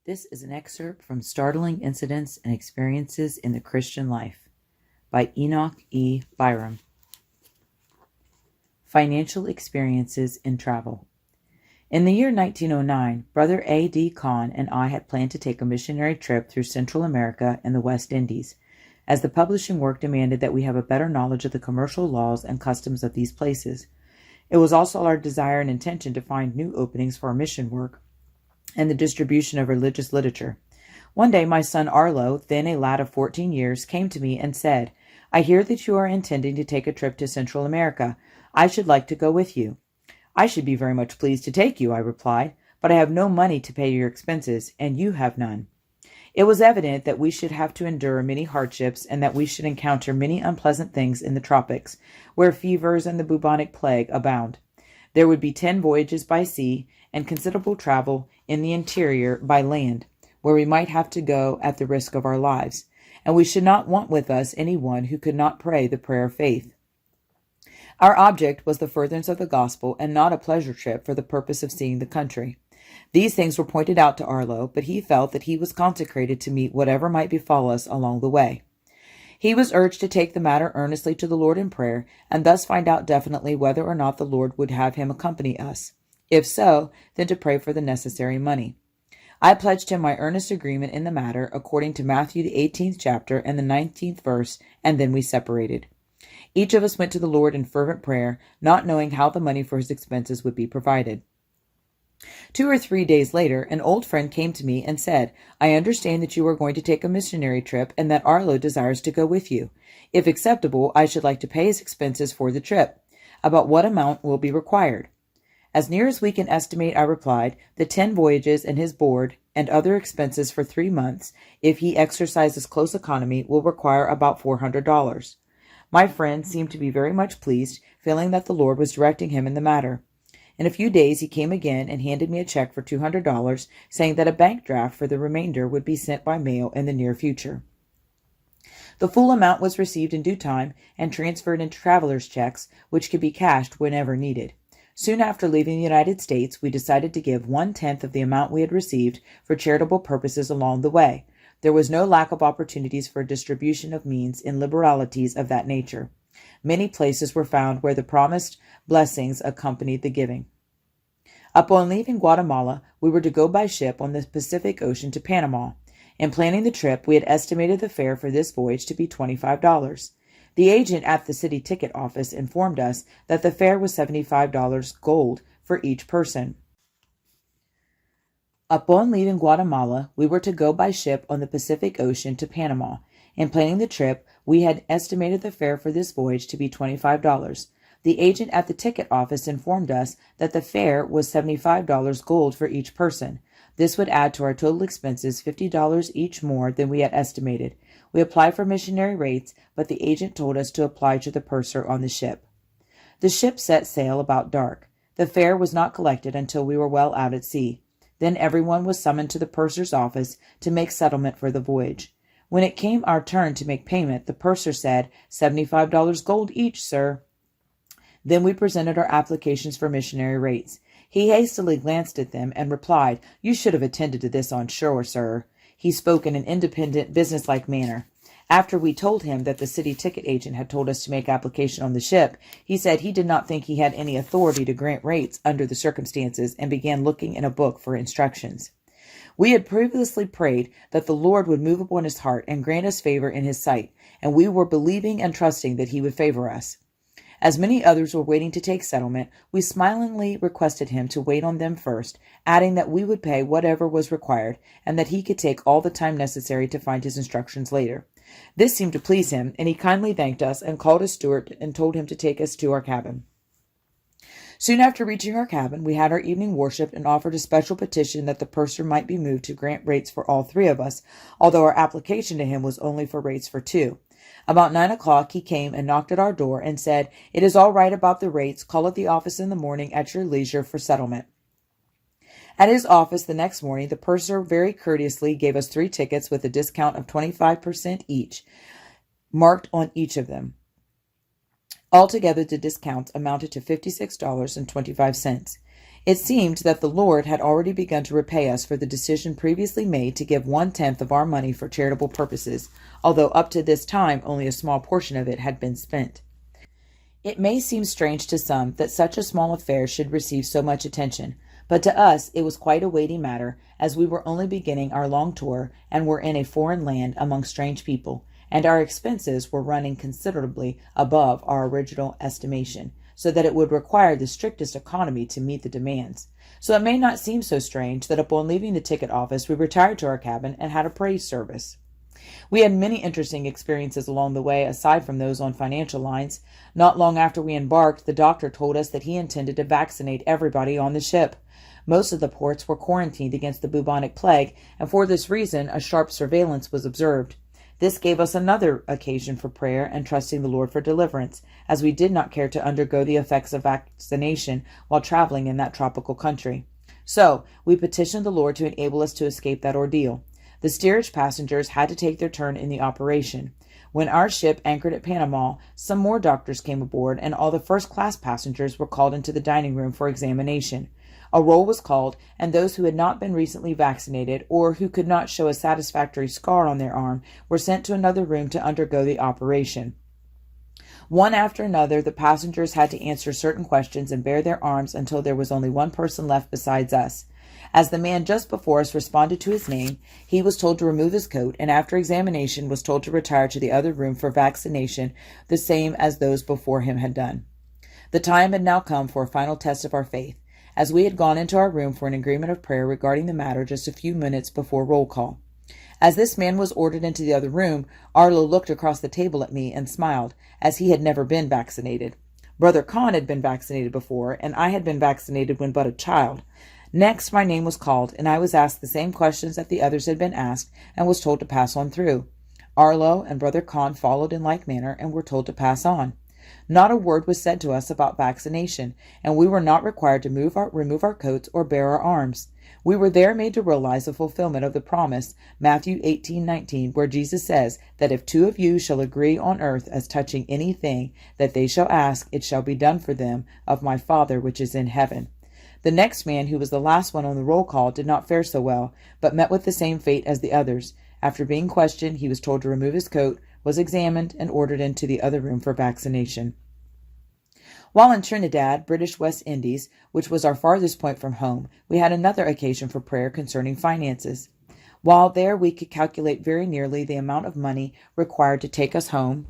This is an excerpt from Startling Incidents and Experiences in the Christian Life by E.E.Byrum. Financial Experiences in Travel. In the year 1909, Brother A.D. Kahn and I had planned to take a missionary trip through Central America and the West Indies, as the publishing work demanded that we have a better knowledge of the commercial laws and customs of these places. It was also our desire and intention to find new openings for our mission work and the distribution of religious literature. One day my son Arlo, then a lad of 14 years, came to me and said, "I hear that you are intending to take a trip to Central America. I should like to go with you." "I should be very much pleased to take you," I replied, "but I have no money to pay your expenses, and you have none." It was evident that we should have to endure many hardships and that we should encounter many unpleasant things in the tropics, where fevers and the bubonic plague abound. There would be 10 voyages by sea and considerable travel in the interior by land, where we might have to go at the risk of our lives, and we should not want with us anyone who could not pray the prayer of faith. Our object was the furtherance of the gospel and not a pleasure trip for the purpose of seeing the country. These things were pointed out to Arlo, but he felt that he was consecrated to meet whatever might befall us along the way. He was urged to take the matter earnestly to the Lord in prayer, and thus find out definitely whether or not the Lord would have him accompany us. If so, then to pray for the necessary money. I pledged him my earnest agreement in the matter, according to Matthew the 18th chapter and the 19th verse, and then we separated. Each of us went to the Lord in fervent prayer, not knowing how the money for his expenses would be provided. 2 or 3 days later, an old friend came to me and said, "I understand that you are going to take a missionary trip and that Arlo desires to go with you. If acceptable, I should like to pay his expenses for the trip. About what amount will be required?" "As near as we can estimate," I replied, "the 10 voyages and his board and other expenses for 3 months, if he exercises close economy, will require about $400. My friend seemed to be very much pleased, feeling that the Lord was directing him in the matter. In a few days he came again and handed me a check for $200, saying that a bank draft for the remainder would be sent by mail in the near future. The full amount was received in due time and transferred into traveler's checks, which could be cashed whenever needed. Soon after leaving the United States, we decided to give 1/10 of the amount we had received for charitable purposes along the way. There was no lack of opportunities for distribution of means in liberalities of that nature. Many places were found where the promised blessings accompanied the giving. Upon leaving Guatemala, we were to go by ship on the Pacific Ocean to Panama. In planning the trip, we had estimated the fare for this voyage to be $25. The agent at the city ticket office informed us that the fare was $75 gold for each person. Upon leaving Guatemala, we were to go by ship on the Pacific Ocean to Panama. In planning the trip, we had estimated the fare for this voyage to be $25. The agent at the ticket office informed us that the fare was $75 gold for each person. This would add to our total expenses $50 each more than we had estimated. We applied for missionary rates, but the agent told us to apply to the purser on the ship. The ship set sail about dark. The fare was not collected until we were well out at sea. Then everyone was summoned to the purser's office to make settlement for the voyage. When it came our turn to make payment, the purser said, $75 gold each, sir." Then we presented our applications for missionary rates. He hastily glanced at them and replied, "You should have attended to this on shore, sir." He spoke in an independent, businesslike manner. After we told him that the city ticket agent had told us to make application on the ship, he said he did not think he had any authority to grant rates under the circumstances and began looking in a book for instructions. We had previously prayed that the Lord would move upon his heart and grant us favor in his sight, and we were believing and trusting that he would favor us. As many others were waiting to take settlement, we smilingly requested him to wait on them first, adding that we would pay whatever was required and that he could take all the time necessary to find his instructions later. This seemed to please him, and he kindly thanked us and called a steward and told him to take us to our cabin. Soon after reaching our cabin, we had our evening worship and offered a special petition that the purser might be moved to grant rates for all 3 of us, although our application to him was only for rates for 2. About 9 o'clock he came and knocked at our door and said, "It is all right about the rates. Call at the office in the morning at your leisure for settlement." At his office the next morning, the purser very courteously gave us 3 tickets with a discount of 25% each, marked on each of them. Altogether, the discounts amounted to $56.25. It seemed that the Lord had already begun to repay us for the decision previously made to give 1/10 of our money for charitable purposes, although up to this time only a small portion of it had been spent. It may seem strange to some that such a small affair should receive so much attention, but to us it was quite a weighty matter, as we were only beginning our long tour and were in a foreign land among strange people, and our expenses were running considerably above our original estimation, so that it would require the strictest economy to meet the demands. So it may not seem so strange that upon leaving the ticket office we retired to our cabin and had a praise service. We had many interesting experiences along the way, aside from those on financial lines. Not long after we embarked, the doctor told us that he intended to vaccinate everybody on the ship. Most of the ports were quarantined against the bubonic plague, and for this reason a sharp surveillance was observed. This gave us another occasion for prayer and trusting the Lord for deliverance, as we did not care to undergo the effects of vaccination while traveling in that tropical country. So we petitioned the Lord to enable us to escape that ordeal. The steerage passengers had to take their turn in the operation. When our ship anchored at Panama, some more doctors came aboard, and all the first-class passengers were called into the dining room for examination. A roll was called, and those who had not been recently vaccinated, or who could not show a satisfactory scar on their arm, were sent to another room to undergo the operation. One after another, the passengers had to answer certain questions and bare their arms until there was only one person left besides us. As the man just before us responded to his name, he was told to remove his coat, and after examination was told to retire to the other room for vaccination, the same as those before him had done. The time had now come for a final test of our faith, as we had gone into our room for an agreement of prayer regarding the matter just a few minutes before roll call. As this man was ordered into the other room, Arlo looked across the table at me and smiled, as he had never been vaccinated. Brother Con had been vaccinated before, and I had been vaccinated when but a child. Next, my name was called, and I was asked the same questions that the others had been asked, and was told to pass on through. Arlo and Brother Con followed in like manner, and were told to pass on. Not a word was said to us about vaccination, and we were not required to remove our coats or bare our arms. We were there made to realize the fulfillment of the promise, Matthew 18:19, where Jesus says that if 2 of you shall agree on earth as touching anything that they shall ask, it shall be done for them of my Father which is in heaven. The next man, who was the last one on the roll call, did not fare so well, but met with the same fate as the others. After being questioned, he was told to remove his coat, was examined, and ordered into the other room for vaccination. While in Trinidad, British West Indies, which was our farthest point from home, we had another occasion for prayer concerning finances. While there, we could calculate very nearly the amount of money required to take us home,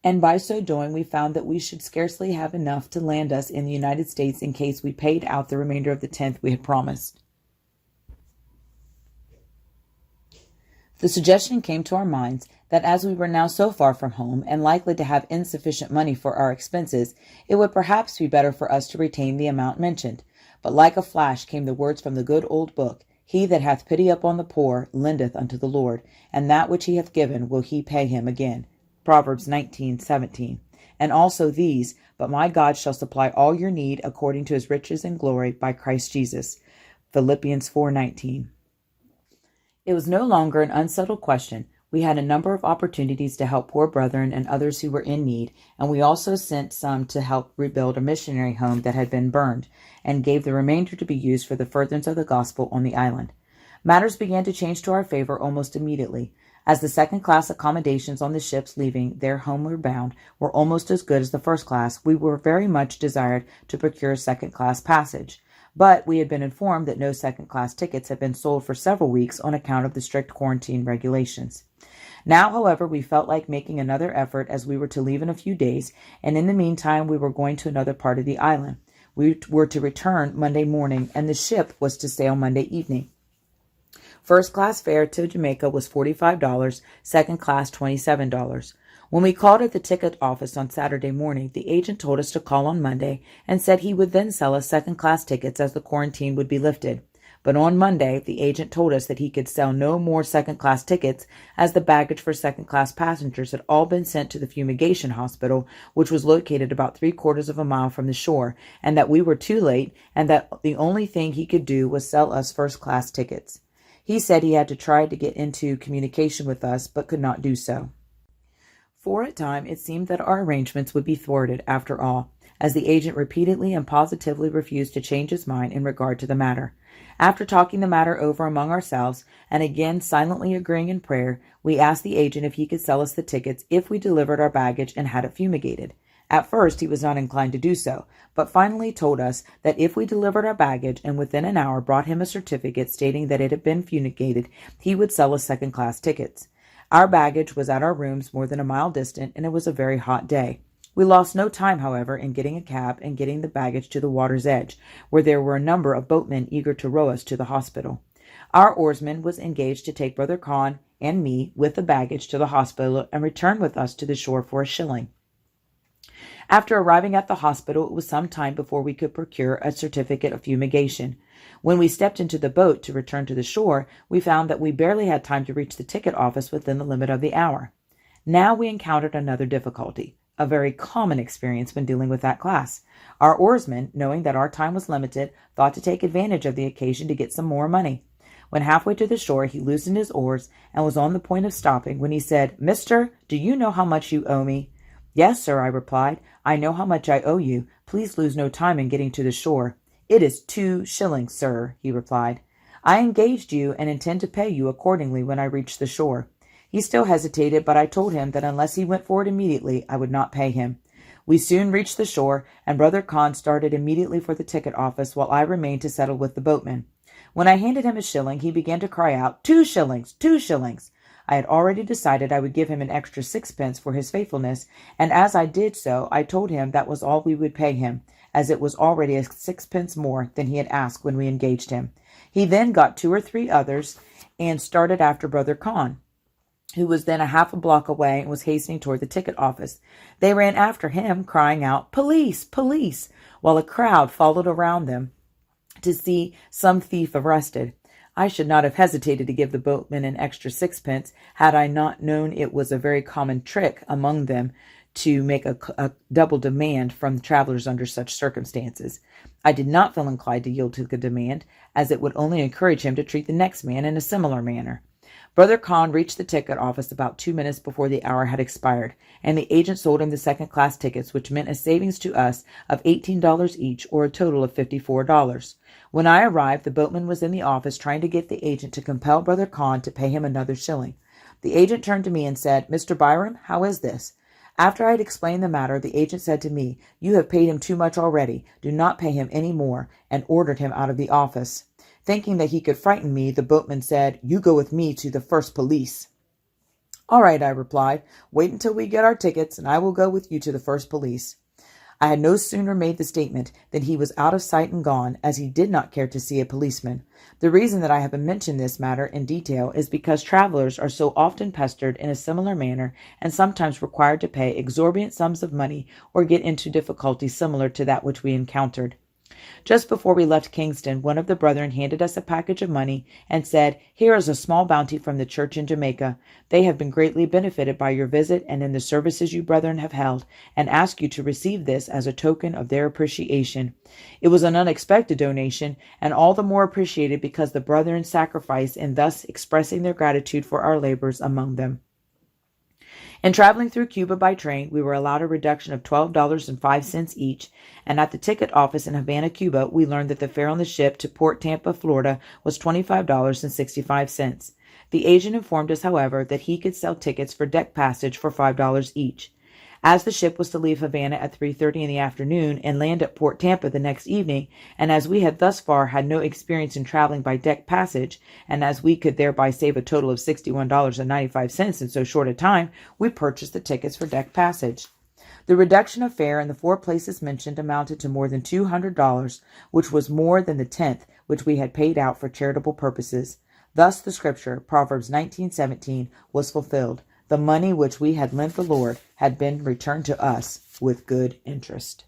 and by so doing we found that we should scarcely have enough to land us in the United States in case we paid out the remainder of the 10th we had promised. The suggestion came to our minds that as we were now so far from home and likely to have insufficient money for our expenses, it would perhaps be better for us to retain the amount mentioned. But like a flash came the words from the good old book, "He that hath pity upon the poor lendeth unto the Lord, and that which he hath given will he pay him again." Proverbs 19:17. And also these, "But my God shall supply all your need according to his riches and glory by Christ Jesus." Philippians 4:19. It was no longer an unsettled question. We had a number of opportunities to help poor brethren and others who were in need, and we also sent some to help rebuild a missionary home that had been burned, and gave the remainder to be used for the furtherance of the gospel on the island. Matters began to change to our favor almost immediately, as the second-class accommodations on the ships leaving their homeward bound were almost as good as the first class. We were very much desired to procure a second-class passage, but we had been informed that no second-class tickets had been sold for several weeks on account of the strict quarantine regulations. Now, however, we felt like making another effort, as we were to leave in a few days, and in the meantime we were going to another part of the island. We were to return Monday morning, and the ship was to sail Monday evening. First-class fare to Jamaica was $45, second class $27. When we called at the ticket office on Saturday morning, the agent told us to call on Monday and said he would then sell us second-class tickets as the quarantine would be lifted. But on Monday, the agent told us that he could sell no more second-class tickets, as the baggage for second-class passengers had all been sent to the fumigation hospital, which was located about 3/4 of a mile from the shore, and that we were too late, and that the only thing he could do was sell us first-class tickets. He said he had to try to get into communication with us, but could not do so. For a time it seemed that our arrangements would be thwarted after all, as the agent repeatedly and positively refused to change his mind in regard to the matter. After talking the matter over among ourselves, and again silently agreeing in prayer, we asked the agent if he could sell us the tickets if we delivered our baggage and had it fumigated. At first he was not inclined to do so, but finally told us that if we delivered our baggage and within an hour brought him a certificate stating that it had been fumigated, he would sell us second-class tickets. Our baggage was at our rooms more than a mile distant, and it was a very hot day. We lost no time, however, in getting a cab and getting the baggage to the water's edge, where there were a number of boatmen eager to row us to the hospital. Our oarsman was engaged to take Brother Kahn and me with the baggage to the hospital and return with us to the shore for a shilling. After arriving at the hospital, it was some time before we could procure a certificate of fumigation. When we stepped into the boat to return to the shore, we found that we barely had time to reach the ticket office within the limit of the hour. Now we encountered another difficulty, a very common experience when dealing with that class. Our oarsman, knowing that our time was limited, thought to take advantage of the occasion to get some more money. When halfway to the shore, he loosened his oars and was on the point of stopping when he said, "Mister, do you know how much you owe me?" "Yes, sir," I replied. "I know how much I owe you. Please lose no time in getting to the shore." "It is 2 shillings, sir," he replied. "I engaged you and intend to pay you accordingly when I reach the shore." He still hesitated, but I told him that unless he went forward immediately, I would not pay him. We soon reached the shore, and Brother Kahn started immediately for the ticket office while I remained to settle with the boatman. When I handed him a shilling, he began to cry out, 2 shillings, 2 shillings. I had already decided I would give him an extra 6 pence for his faithfulness, and as I did so, I told him that was all we would pay him, as it was already a 6 pence more than he had asked when we engaged him. He then got 2 or 3 others and started after Brother Kahn, who was then a half a block away and was hastening toward the ticket office. They ran after him, crying out, "Police! Police!" while a crowd followed around them to see some thief arrested. I should not have hesitated to give the boatman an extra 6 pence had I not known it was a very common trick among them to make a double demand from travelers under such circumstances. I did not feel inclined to yield to the demand, as it would only encourage him to treat the next man in a similar manner. Brother Kahn reached the ticket office about 2 minutes before the hour had expired, and the agent sold him the second-class tickets, which meant a savings to us of $18 each, or a total of $54. When I arrived, the boatman was in the office trying to get the agent to compel Brother Kahn to pay him another shilling. The agent turned to me and said, "Mr. Byrum, how is this?" After I had explained the matter, the agent said to me, "You have paid him too much already. Do not pay him any more," and ordered him out of the office. Thinking that he could frighten me, the boatman said, "You go with me to the first police." "All right," I replied. "Wait until we get our tickets, and I will go with you to the first police." I had no sooner made the statement than he was out of sight and gone, as he did not care to see a policeman. The reason that I have mentioned this matter in detail is because travelers are so often pestered in a similar manner and sometimes required to pay exorbitant sums of money or get into difficulties similar to that which we encountered. Just before we left Kingston, one of the brethren handed us a package of money and said, "Here is a small bounty from the church in Jamaica. They have been greatly benefited by your visit and in the services you brethren have held, and ask you to receive this as a token of their appreciation." It was an unexpected donation, and all the more appreciated because the brethren sacrificed in thus expressing their gratitude for our labors among them. In traveling through Cuba by train, we were allowed a reduction of $12.05 each, and at the ticket office in Havana, Cuba, we learned that the fare on the ship to Port Tampa, Florida, was $25.65. The agent informed us, however, that he could sell tickets for deck passage for $5 each. As the ship was to leave Havana at 3:30 in the afternoon and land at Port Tampa the next evening, and as we had thus far had no experience in traveling by deck passage, and as we could thereby save a total of $61.95 in so short a time, we purchased the tickets for deck passage. The reduction of fare in the 4 places mentioned amounted to more than $200, which was more than the 10th which we had paid out for charitable purposes. Thus the scripture, Proverbs 19:17, was fulfilled. The money which we had lent the Lord had been returned to us with good interest.